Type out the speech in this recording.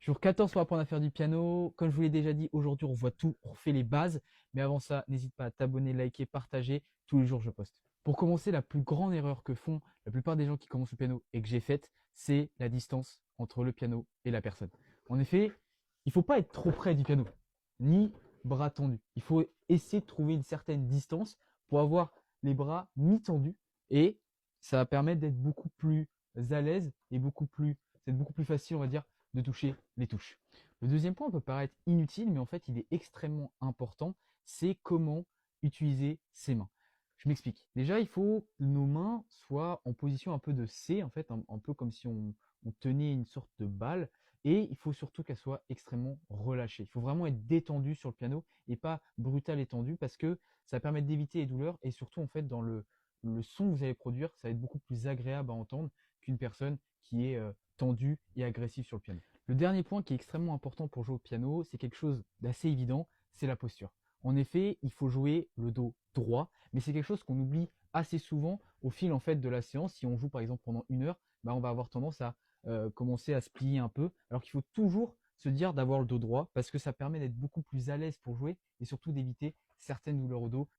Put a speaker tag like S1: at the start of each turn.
S1: Jour 14 pour apprendre à faire du piano. Comme je vous l'ai déjà dit, aujourd'hui on voit tout, on refait les bases. Mais avant ça, n'hésite pas à t'abonner, liker, partager. Tous les jours je poste. Pour commencer, la plus grande erreur que font la plupart des gens qui commencent le piano et que j'ai faite, c'est la distance entre le piano et la personne. En effet, il ne faut pas être trop près du piano, ni bras tendus. Il faut essayer de trouver une certaine distance pour avoir les bras mi-tendus et ça va permettre d'être beaucoup plus à l'aise et c'est beaucoup plus facile, on va dire, de toucher les touches. Le deuxième point peut paraître inutile, mais en fait, il est extrêmement important, c'est comment utiliser ses mains. Je m'explique. Déjà, il faut que nos mains soient en position un peu de C, en fait, un peu comme si on tenait une sorte de balle, et il faut surtout qu'elles soient extrêmement relâchées. Il faut vraiment être détendu sur le piano et pas brutal et tendu parce que ça permet d'éviter les douleurs et surtout, en fait, dans le son que vous allez produire, ça va être beaucoup plus agréable à entendre qu'une personne qui est tendue et agressive sur le piano. Le dernier point qui est extrêmement important pour jouer au piano, c'est quelque chose d'assez évident, c'est la posture. En effet, il faut jouer le dos droit, mais c'est quelque chose qu'on oublie assez souvent au fil en fait de la séance. Si on joue par exemple pendant une heure, bah, on va avoir tendance à commencer à se plier un peu, alors qu'il faut toujours se dire d'avoir le dos droit parce que ça permet d'être beaucoup plus à l'aise pour jouer et surtout d'éviter certaines douleurs au dos